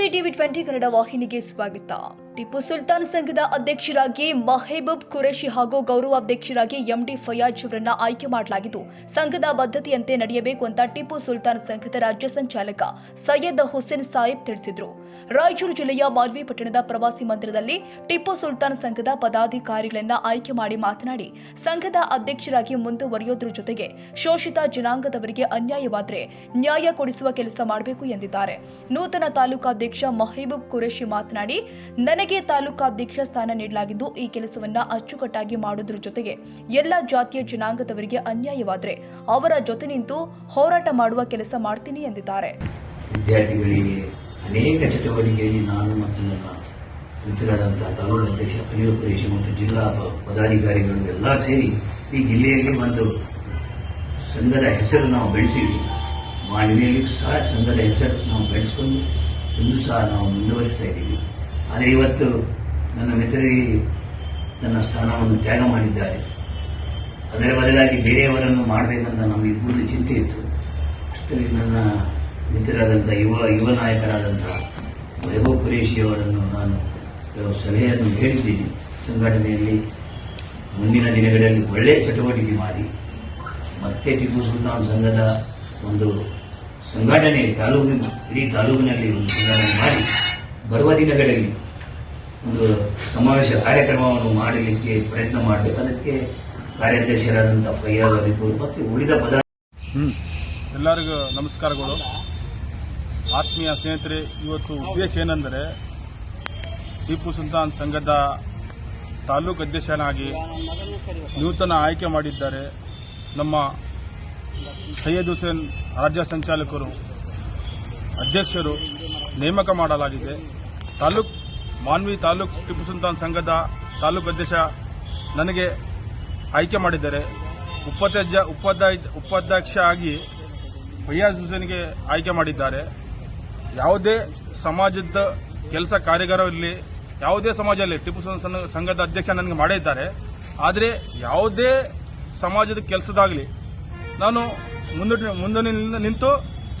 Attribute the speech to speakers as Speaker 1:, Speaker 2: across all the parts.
Speaker 1: ನಮಸ್ತೆ ಟಿವಿ 20 ಕನ್ನಡ ವಾಹಿನಿಗೆ ಸ್ವಾಗತ. ಟಿಪ್ಪು ಸುಲ್ತಾನ್ ಸಂಘದ ಅಧ್ಯಕ್ಷರಾಗಿ ಮಹಬೂಬ್ ಖುರೇಶಿ ಹಾಗೂ ಗೌರವಾಧ್ಯಕ್ಷರಾಗಿ ಎಂಡಿ ಫಯಾಜ್ ಅವರನ್ನ ಆಯ್ಕೆ ಮಾಡಲಾಗಿದ್ದು, ಸಂಘದ ಬದ್ಧತೆಯಂತೆ ನಡೆಯಬೇಕು ಅಂತ ಟಿಪ್ಪು ಸುಲ್ತಾನ್ ಸಂಘದ ರಾಜ್ಯ ಸಂಚಾಲಕ ಸೈಯದ್ ಹುಸೇನ್ ಸಾಹಿಬ್ ತಿಳಿಸಿದರು. ರಾಯಚೂರು ಜಿಲ್ಲೆಯ ಮಾಲ್ವಿ ಪಟ್ಟಣದ ಪ್ರವಾಸಿ ಮಂದಿರದಲ್ಲಿ ಟಿಪ್ಪು ಸುಲ್ತಾನ್ ಸಂಘದ ಪದಾಧಿಕಾರಿಗಳನ್ನ ಆಯ್ಕೆ ಮಾಡಿ ಮಾತನಾಡಿ, ಸಂಘದ ಅಧ್ಯಕ್ಷರಾಗಿ ಮುಂದುವರಿಯೋದ್ರ ಜೊತೆಗೆ ಶೋಷಿತ ಜನಾಂಗದವರಿಗೆ ಅನ್ಯಾಯವಾದರೆ ನ್ಯಾಯ ಕೊಡಿಸುವ ಕೆಲಸ ಮಾಡಬೇಕು ಎಂದಿದ್ದಾರೆ. ನೂತನ ತಾಲೂಕಾಧ್ಯಕ್ಷ ಮಹಬೂಬ್ ಖುರೇಶಿ ಮಾತನಾಡಿ, ನನಗೆ ತಾಲೂಕಾಧ್ಯಕ್ಷ ಸ್ಥಾನ ನೀಡಲಾಗಿದ್ದು, ಈ ಕೆಲಸವನ್ನ ಅಚ್ಚುಕಟ್ಟಾಗಿ ಮಾಡುವುದರ ಜೊತೆಗೆ ಎಲ್ಲ ಜಾತಿಯ ಜನಾಂಗದವರಿಗೆ ಅನ್ಯಾಯವಾದರೆ ಅವರ ಜೊತೆ ನಿಂತು ಹೋರಾಟ ಮಾಡುವ ಕೆಲಸ ಮಾಡ್ತೀನಿ ಎಂದಿದ್ದಾರೆ.
Speaker 2: ವಿದ್ಯಾರ್ಥಿಗಳಿಗೆ ಅನೇಕ ಚಟುವಟಿಕೆಯಲ್ಲಿ ನಾನು ಮತ್ತು ನನ್ನ ಮಿತ್ರರಾದಂತಹ ತಾಲೂಕು ಅಧ್ಯಕ್ಷ ಮಹಬೂಬ್ ಖುರೇಶಿ ಮತ್ತು ಜಿಲ್ಲಾ ಪದಾಧಿಕಾರಿಗಳು ಎಲ್ಲ ಸೇರಿ ಈ ಜಿಲ್ಲೆಯಲ್ಲಿ ಒಂದು ಸಂಘದ ಹೆಸರು ನಾವು ಬೆಳೆಸಿದ್ವಿ. ಮಾನವಿಯಲ್ಲಿ ಸಹ ಸಂಘದ ಹೆಸರು ನಾವು ಬೆಳೆಸಿಕೊಂಡು ಇಂದು ಸಹ ನಾವು ಮುಂದುವರಿಸ್ತಾ ಇದ್ದೀವಿ. ಆದರೆ ಇವತ್ತು ನನ್ನ ಮಿತ್ರರಿಗೆ ನನ್ನ ಸ್ಥಾನವನ್ನು ತ್ಯಾಗ ಮಾಡಿದ್ದಾರೆ. ಅದರ ಬದಲಾಗಿ ಬೇರೆಯವರನ್ನು ಮಾಡಬೇಕಂತ ನಮಗಿಬ್ಬರು ಚಿಂತೆ ಇತ್ತು. ಅಷ್ಟರಲ್ಲಿ ನನ್ನ ಮಿತ್ರರಾದಂಥ ಯುವ ನಾಯಕರಾದಂತಹ ಮಹಬೂಬ್ ಖುರೇಶಿ ಅವರನ್ನು ನಾನು ಕೆಲವು ಸಲಹೆಯನ್ನು ಹೇಳಿದ್ದೀನಿ. ಸಂಘಟನೆಯಲ್ಲಿ ಮುಂದಿನ ದಿನಗಳಲ್ಲಿ ಒಳ್ಳೆಯ ಚಟುವಟಿಕೆ ಮಾಡಿ ಮತ್ತೆ ಟಿಪ್ಪು ಸುಲ್ತಾನ್ ಸಂಘದ ಒಂದು ಸಂಘಟನೆ ಇಡೀ ತಾಲೂಕಿನಲ್ಲಿ ಒಂದು ಸಂಘಟನೆ ಮಾಡಿ ಬರುವ ದಿನಗಳಲ್ಲಿ ಒಂದು ಸಮಾವೇಶ ಕಾರ್ಯಕ್ರಮವನ್ನು ಮಾಡಲಿಕ್ಕೆ ಪ್ರಯತ್ನ ಮಾಡಬೇಕು. ಅದಕ್ಕೆ ಕಾರ್ಯಾಧ್ಯಕ್ಷರಾದಂತಹ ಫಯ್ಯಾಜ್ ಅವರಿಬ್ಬರು ಮತ್ತು ಉಳಿದ
Speaker 3: ಎಲ್ಲರಿಗೂ ನಮಸ್ಕಾರಗಳು. ಆತ್ಮೀಯ ಸ್ನೇಹಿತರೆ, ಇವತ್ತು ಉದ್ದೇಶ ಏನೆಂದರೆ ಟಿಪ್ಪು ಸುಲ್ತಾನ್ ಸಂಘದ ತಾಲೂಕು ಅಧ್ಯಕ್ಷನಾಗಿ ನೂತನ ಆಯ್ಕೆ ಮಾಡಿದ್ದಾರೆ. ನಮ್ಮ ಸೈಯದ್ ಹುಸೇನ್ ರಾಜ್ಯ ಸಂಚಾಲಕರು ಅಧ್ಯಕ್ಷರು ನೇಮಕ ಮಾಡಲಾಗಿದೆ. ಮಾನ್ವಿ ತಾಲೂಕು ಟಿಪ್ಪು ಸುಲ್ತಾನ್ ಸಂಘದ ತಾಲೂಕು ಅಧ್ಯಕ್ಷ ನನಗೆ ಆಯ್ಕೆ ಮಾಡಿದ್ದಾರೆ. ಉಪಾಧ್ಯಕ್ಷ ಆಗಿ ಫಯಾಜ್ ಹುಸೇನ್ಗೆ ಆಯ್ಕೆ ಮಾಡಿದ್ದಾರೆ. ಯಾವುದೇ ಸಮಾಜದ ಕೆಲಸ ಕಾರ್ಯಗಾರವಿರಲಿ, ಯಾವುದೇ ಸಮಾಜದಲ್ಲಿ ಟಿಪ್ಪು ಸುಲ್ತಾನ್ ಸಂಘದ ಅಧ್ಯಕ್ಷ ನನಗೆ ಮಾಡಿದ್ದಾರೆ. ಆದರೆ ಯಾವುದೇ ಸಮಾಜದ ಕೆಲಸದಾಗಲಿ ನಾನು ಮುಂದೆ ನಿಂತು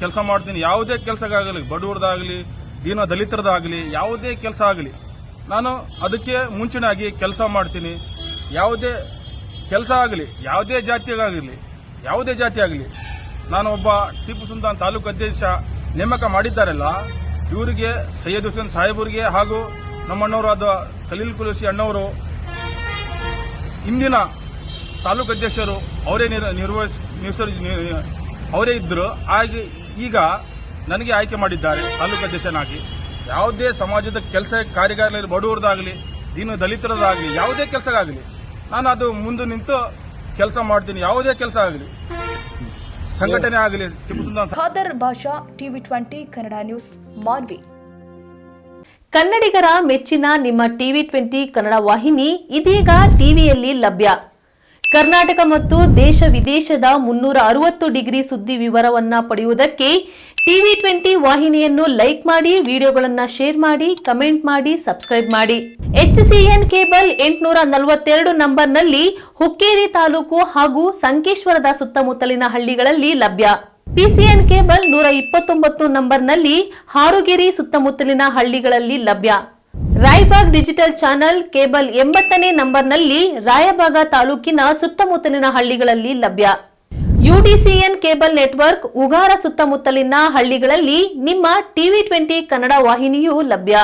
Speaker 3: ಕೆಲಸ ಮಾಡ್ತೀನಿ. ಯಾವುದೇ ಕೆಲಸಗಾಗಲಿ, ಬಡವರದಾಗಲಿ, ದೀನ ದಲಿತರದಾಗಲಿ, ಯಾವುದೇ ಕೆಲಸ ಆಗಲಿ ನಾನು ಅದಕ್ಕೆ ಮುಂಚೆನಾಗಿ ಕೆಲಸ ಮಾಡ್ತೀನಿ. ಯಾವುದೇ ಕೆಲಸ ಆಗಲಿ, ಯಾವುದೇ ಜಾತಿ ಆಗಲಿ ನಾನು ಒಬ್ಬ ಟಿಪ್ಪು ಸುಲ್ತಾನ್ ತಾಲೂಕು ಅಧ್ಯಕ್ಷ ನೇಮಕ ಮಾಡಿದ್ದಾರಲ್ಲ, ಇವರಿಗೆ ಸೈಯದ್ ಹುಸೇನ್ ಸಾಹೇಬರಿಗೆ ಹಾಗೂ ನಮ್ಮಣ್ಣವರಾದ ಖಲೀಲ್ ಕುರೇಶಿ ಅಣ್ಣವರು ಇಂದಿನ ತಾಲೂಕು ಅಧ್ಯಕ್ಷರು ಅವರೇ ಇದ್ದರು. ಹಾಗೆ ಈಗ ನನಗೆ ಆಯ್ಕೆ ಮಾಡಿದ್ದಾರೆ ತಾಲೂಕು ಅಧ್ಯಕ್ಷನಾಗಿ. ಯಾವುದೇ ಸಮಾಜದ ಕೆಲಸ ಕಾರ್ಯಗಾರ, ಬಡವರದಾಗಲಿ, ದೀನ ದಲಿತರದಾಗಲಿ, ಯಾವುದೇ ಕೆಲಸಗಾಗಲಿ ನಾನು ಅದು ಮುಂದೆ ನಿಂತು ಕೆಲಸ ಮಾಡ್ತೀನಿ. ಯಾವುದೇ ಕೆಲಸ ಆಗಲಿ, ಸಂಘಟನೆ ಆಗಲಿ. ಟಿಪ್ಪು ಸುಲ್ತಾನ್
Speaker 1: ಖಾದರ್ ಭಾಷಾ, ಟಿವಿ 20 ಕನ್ನಡ ನ್ಯೂಸ್, ಮಾಲ್ವಿ.
Speaker 4: ಕನ್ನಡಿಗರ ಮೆಚ್ಚಿನ ನಿಮ್ಮ ಟಿವಿ 20 ಕನ್ನಡ ವಾಹಿನಿ ಇದೀಗ ಟಿವಿಯಲ್ಲಿ ಲಭ್ಯ. ಕರ್ನಾಟಕ ಮತ್ತು ದೇಶ ವಿದೇಶದ 360 ಡಿಗ್ರಿ ಸುದ್ದಿ ವಿವರವನ್ನ ಪಡೆಯುವುದಕ್ಕೆ ಟಿವಿ 20 ವಾಹಿನಿಯನ್ನು ಲೈಕ್ ಮಾಡಿ, ವಿಡಿಯೋಗಳನ್ನು ಶೇರ್ ಮಾಡಿ, ಕಮೆಂಟ್ ಮಾಡಿ, ಸಬ್ಸ್ಕ್ರೈಬ್ ಮಾಡಿ. HCN ಕೇಬಲ್ 842 ನಂಬರ್ನಲ್ಲಿ ಹುಕ್ಕೇರಿ ತಾಲೂಕು ಹಾಗೂ ಸಂಕೇಶ್ವರದ ಸುತ್ತಮುತ್ತಲಿನ ಹಳ್ಳಿಗಳಲ್ಲಿ ಲಭ್ಯ. PCN ಕೇಬಲ್ 129 ನಂಬರ್ನಲ್ಲಿ ಹಾರುಗೆರೆ ಸುತ್ತಮುತ್ತಲಿನ ಹಳ್ಳಿಗಳಲ್ಲಿ ಲಭ್ಯ. ರಾಯಬಾಗ್ ಡಿಜಿಟಲ್ ಚಾನೆಲ್ ಕೇಬಲ್ 80ನೇ ನಂಬರ್ನಲ್ಲಿ ರಾಯಬಾಗ ತಾಲೂಕಿನ ಸುತ್ತಮುತ್ತಲಿನ ಹಳ್ಳಿಗಳಲ್ಲಿ ಲಭ್ಯ. UDCN ಕೇಬಲ್ ನೆಟ್ವರ್ಕ್ ಉಗಾರ ಸುತ್ತಮುತ್ತಲಿನ ಹಳ್ಳಿಗಳಲ್ಲಿ ನಿಮ್ಮ ಟಿವಿ 20 ಕನ್ನಡ ವಾಹಿನಿಯೂ ಲಭ್ಯ.